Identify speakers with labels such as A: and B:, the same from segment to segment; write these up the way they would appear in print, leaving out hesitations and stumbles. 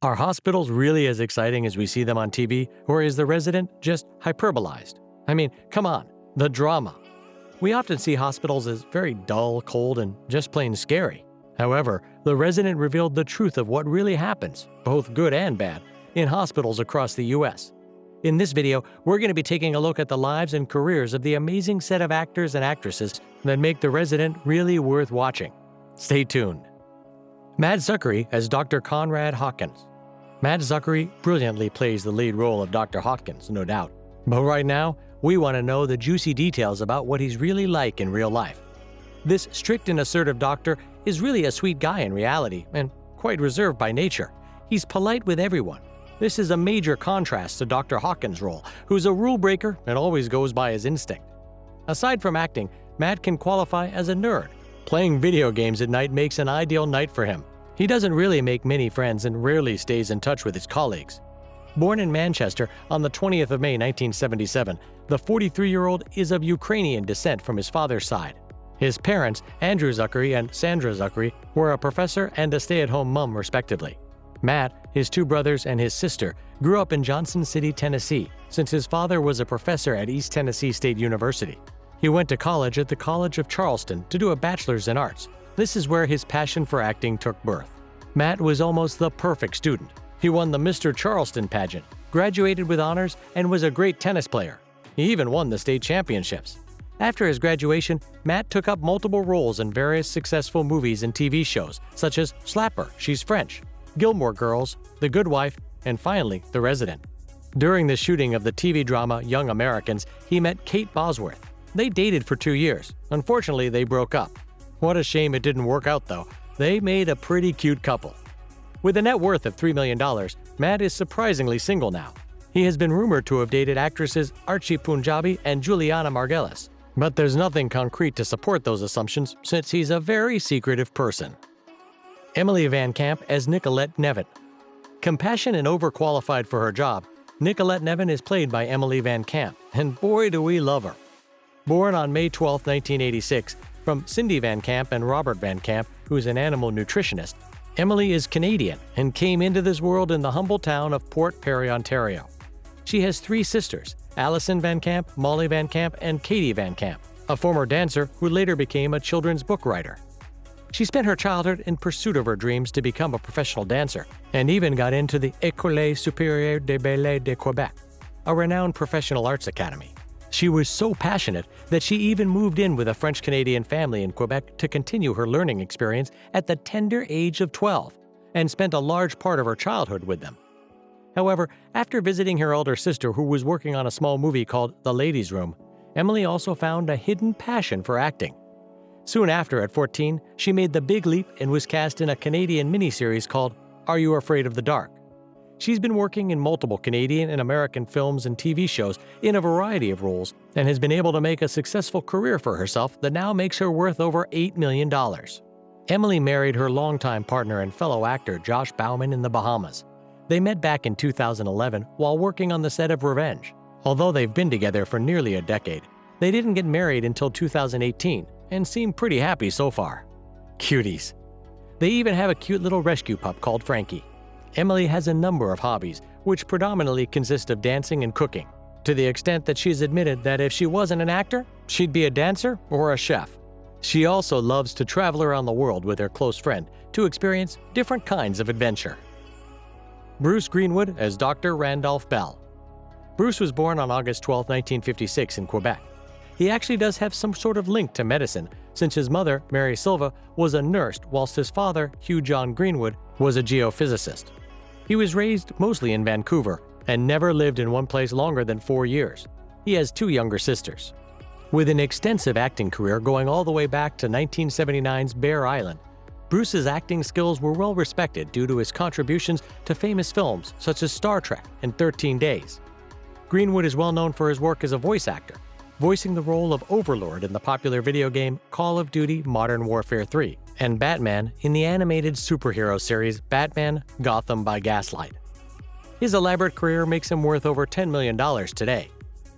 A: Are hospitals really as exciting as we see them on TV, or is the resident just hyperbolized? I mean, come on, the drama. We often see hospitals as very dull, cold, and just plain scary. However, the resident revealed the truth of what really happens, both good and bad, in hospitals across the US. In this video, we're going to be taking a look at the lives and careers of the amazing set of actors and actresses that make The Resident really worth watching. Stay tuned. Matt Zuckery as Dr. Conrad Hawkins. Matt Zuckery brilliantly plays the lead role of Dr. Hawkins, no doubt. But right now, we want to know the juicy details about what he's really like in real life. This strict and assertive doctor is really a sweet guy in reality and quite reserved by nature. He's polite with everyone. This is a major contrast to Dr. Hawkins' role, who's a rule breaker and always goes by his instinct. Aside from acting, Matt can qualify as a nerd. Playing video games at night makes an ideal night for him. He doesn't really make many friends and rarely stays in touch with his colleagues. Born in Manchester on the 20th of May 1977, the 43-year-old is of Ukrainian descent from his father's side. His parents, Andrew Zuckery and Sandra Zuckery, were a professor and a stay-at-home mom respectively. Matt, his two brothers, and his sister grew up in Johnson City, Tennessee, since his father was a professor at East Tennessee State University. He went to college at the College of Charleston to do a bachelor's in arts. This is where his passion for acting took birth. Matt was almost the perfect student. He won the Mr. Charleston pageant, graduated with honors, and was a great tennis player. He even won the state championships. After his graduation, Matt took up multiple roles in various successful movies and TV shows, such as Slapper, She's French, Gilmore Girls, The Good Wife, and finally, The Resident. During the shooting of the TV drama Young Americans, he met Kate Bosworth. They dated for 2 years. Unfortunately, they broke up. What a shame it didn't work out, though. They made a pretty cute couple. With a net worth of $3 million, Matt is surprisingly single now. He has been rumored to have dated actresses Archie Punjabi and Juliana Margulies, but there's nothing concrete to support those assumptions since he's a very secretive person. Emily Van Camp as Nicolette Nevin. Compassionate and overqualified for her job, Nicolette Nevin is played by Emily Van Camp, and boy do we love her. Born on May 12, 1986, from Cindy Van Camp and Robert Van Camp, who is an animal nutritionist, Emily is Canadian and came into this world in the humble town of Port Perry, Ontario. She has 3 sisters, Allison Van Camp, Molly Van Camp, and Katie Van Camp, a former dancer who later became a children's book writer. She spent her childhood in pursuit of her dreams to become a professional dancer and even got into the École supérieure de ballet de Quebec, a renowned professional arts academy. She was so passionate that she even moved in with a French-Canadian family in Quebec to continue her learning experience at the tender age of 12 and spent a large part of her childhood with them. However, after visiting her older sister who was working on a small movie called The Ladies' Room, Emily also found a hidden passion for acting. Soon after, at 14, she made the big leap and was cast in a Canadian miniseries called Are You Afraid of the Dark? She's been working in multiple Canadian and American films and TV shows in a variety of roles and has been able to make a successful career for herself that now makes her worth over $8 million. Emily married her longtime partner and fellow actor Josh Bauman in the Bahamas. They met back in 2011 while working on the set of Revenge. Although they've been together for nearly a decade, they didn't get married until 2018 and seem pretty happy so far. Cuties. They even have a cute little rescue pup called Frankie. Emily has a number of hobbies, which predominantly consist of dancing and cooking, to the extent that she's admitted that if she wasn't an actor, she'd be a dancer or a chef. She also loves to travel around the world with her close friend to experience different kinds of adventure. Bruce Greenwood as Dr. Randolph Bell. Bruce was born on August 12, 1956 in Quebec. He actually does have some sort of link to medicine, since his mother, Mary Silva, was a nurse whilst his father, Hugh John Greenwood, was a geophysicist. He was raised mostly in Vancouver and never lived in one place longer than 4 years. He has 2 younger sisters. With an extensive acting career going all the way back to 1979's Bear Island, Bruce's acting skills were well respected due to his contributions to famous films such as Star Trek and 13 Days. Greenwood is well known for his work as a voice actor, voicing the role of Overlord in the popular video game Call of Duty Modern Warfare 3, and Batman in the animated superhero series Batman: Gotham by Gaslight. His elaborate career makes him worth over $10 million today.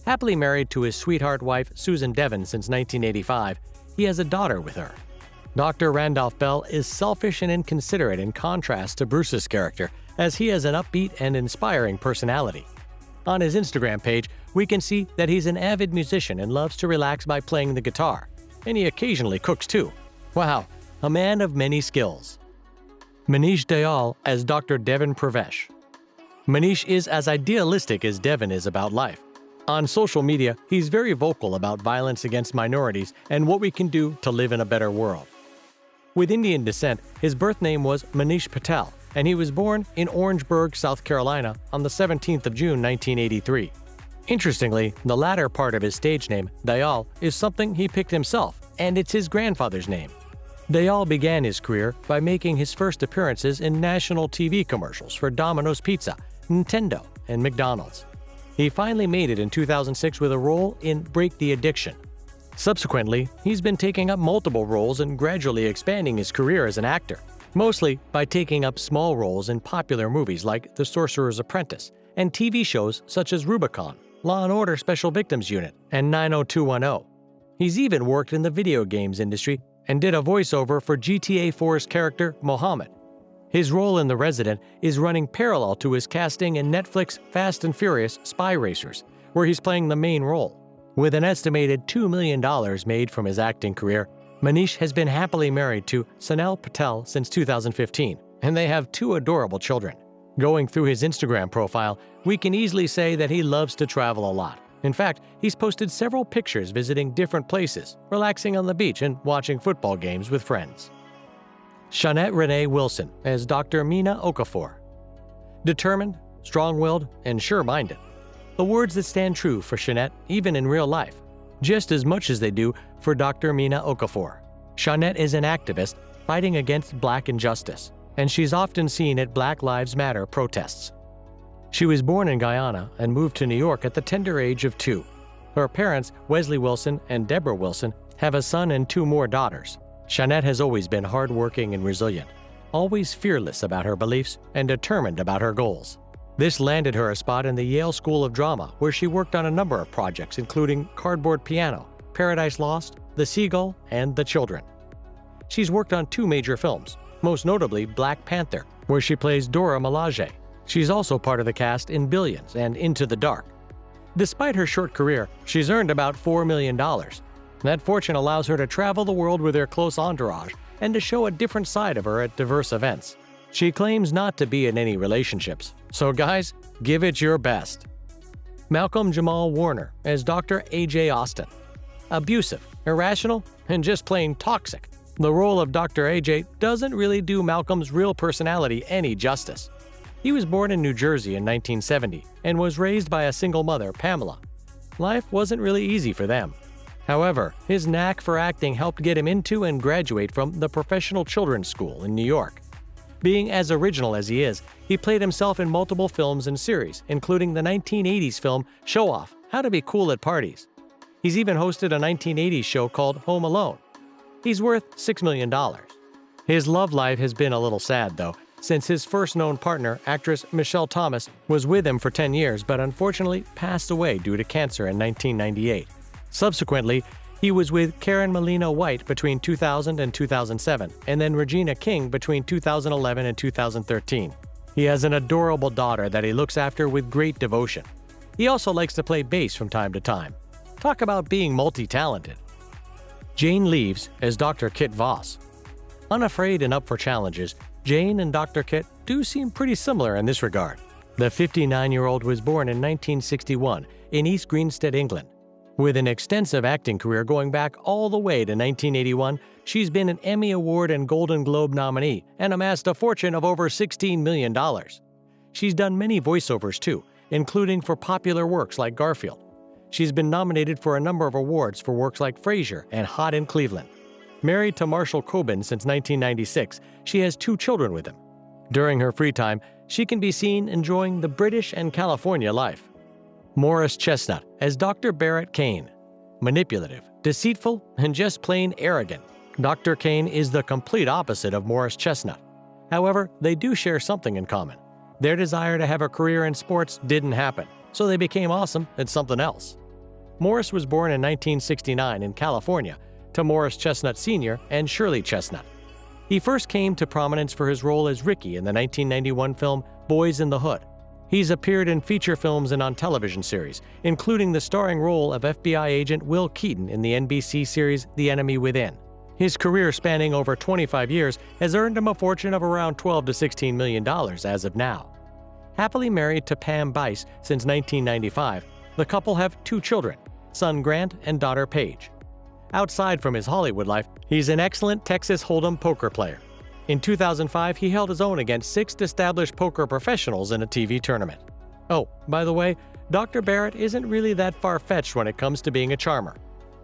A: Happily married to his sweetheart wife Susan Devon since 1985, he has a daughter with her. Dr. Randolph Bell is selfish and inconsiderate in contrast to Bruce's character, as he has an upbeat and inspiring personality. On his Instagram page, we can see that he's an avid musician and loves to relax by playing the guitar, and he occasionally cooks too. Wow, a man of many skills. Manish Dayal as Dr. Devin Pravesh. Manish is as idealistic as Devin is about life. On social media, he's very vocal about violence against minorities and what we can do to live in a better world. With Indian descent, his birth name was Manish Patel, and he was born in Orangeburg, South Carolina on the 17th of June 1983. Interestingly, the latter part of his stage name, Dayal, is something he picked himself, and it's his grandfather's name. Dayal began his career by making his first appearances in national TV commercials for Domino's Pizza, Nintendo, and McDonald's. He finally made it in 2006 with a role in Break the Addiction. Subsequently, he's been taking up multiple roles and gradually expanding his career as an actor, mostly by taking up small roles in popular movies like The Sorcerer's Apprentice and TV shows such as Rubicon, Law & Order Special Victims Unit, and 90210. He's even worked in the video games industry and did a voiceover for GTA 4's character Mohammed. His role in The Resident is running parallel to his casting in Netflix Fast and Furious Spy Racers, where he's playing the main role. With an estimated $2 million made from his acting career, Manish has been happily married to Sunil Patel since 2015, and they have 2 adorable children. Going through his Instagram profile, we can easily say that he loves to travel a lot. In fact, he's posted several pictures visiting different places, relaxing on the beach and watching football games with friends. Shawnette Renee Wilson as Dr. Mina Okafor. Determined, strong-willed, and sure-minded. The words that stand true for Shawnette even in real life, just as much as they do for Dr. Mina Okafor. Shawnette is an activist fighting against Black injustice, and she's often seen at Black Lives Matter protests. She was born in Guyana and moved to New York at the tender age of 2. Her parents, Wesley Wilson and Deborah Wilson, have a son and 2 more daughters. Shawnette has always been hardworking and resilient, always fearless about her beliefs and determined about her goals. This landed her a spot in the Yale School of Drama, where she worked on a number of projects including Cardboard Piano, Paradise Lost, The Seagull, and The Children. She's worked on 2 major films, most notably Black Panther, where she plays Dora Milaje. She's also part of the cast in Billions and Into the Dark. Despite her short career, she's earned about $4 million. That fortune allows her to travel the world with her close entourage and to show a different side of her at diverse events. She claims not to be in any relationships, so guys, give it your best. Malcom-Jamal Warner as Dr. A.J. Austin. Abusive, irrational, and just plain toxic. The role of Dr. A.J. doesn't really do Malcolm's real personality any justice. He was born in New Jersey in 1970 and was raised by a single mother, Pamela. Life wasn't really easy for them. However, his knack for acting helped get him into and graduate from the Professional Children's School in New York. Being as original as he is, he played himself in multiple films and series, including the 1980s film Show Off: How to Be Cool at Parties. He's even hosted a 1980s show called Home Alone. He's worth $6 million. His love life has been a little sad, though, since his first known partner, actress Michelle Thomas, was with him for 10 years but unfortunately passed away due to cancer in 1998. Subsequently, he was with Karen Molina White between 2000 and 2007, and then Regina King between 2011 and 2013. He has an adorable daughter that he looks after with great devotion. He also likes to play bass from time to time. Talk about being multi-talented. Jane Leaves as Dr. Kit Voss. Unafraid and up for challenges, Jane and Dr. Kit do seem pretty similar in this regard. The 59-year-old was born in 1961 in East Grinstead, England. With an extensive acting career going back all the way to 1981, she's been an Emmy Award and Golden Globe nominee and amassed a fortune of over $16 million. She's done many voiceovers too, including for popular works like Garfield. She's been nominated for a number of awards for works like Frasier and Hot in Cleveland. Married to Marshall Coben since 1996, she has 2 children with him. During her free time, she can be seen enjoying the British and California life. Morris Chestnut as Dr. Barrett Kane. Manipulative, deceitful, and just plain arrogant. Dr. Kane is the complete opposite of Morris Chestnut. However, they do share something in common. Their desire to have a career in sports didn't happen, so they became awesome at something else. Morris was born in 1969 in California to Morris Chestnut Sr. and Shirley Chestnut. He first came to prominence for his role as Ricky in the 1991 film Boys in the Hood. He's appeared in feature films and on television series, including the starring role of FBI agent Will Keaton in the NBC series The Enemy Within. His career spanning over 25 years has earned him a fortune of around $12 to $16 million as of now. Happily married to Pam Bice since 1995, the couple have 2 children, son Grant and daughter Paige. Outside from his Hollywood life, he's an excellent Texas Hold'em poker player. In 2005, he held his own against 6 established poker professionals in a TV tournament. Oh, by the way, Dr. Barrett isn't really that far-fetched when it comes to being a charmer.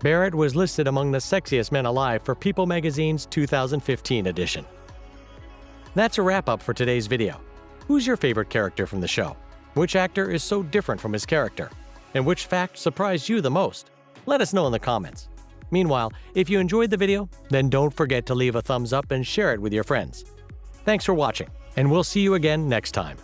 A: Barrett was listed among the sexiest men alive for People magazine's 2015 edition. That's a wrap-up for today's video. Who's your favorite character from the show? Which actor is so different from his character? And which fact surprised you the most? Let us know in the comments. Meanwhile, if you enjoyed the video, then don't forget to leave a thumbs up and share it with your friends. Thanks for watching, and we'll see you again next time.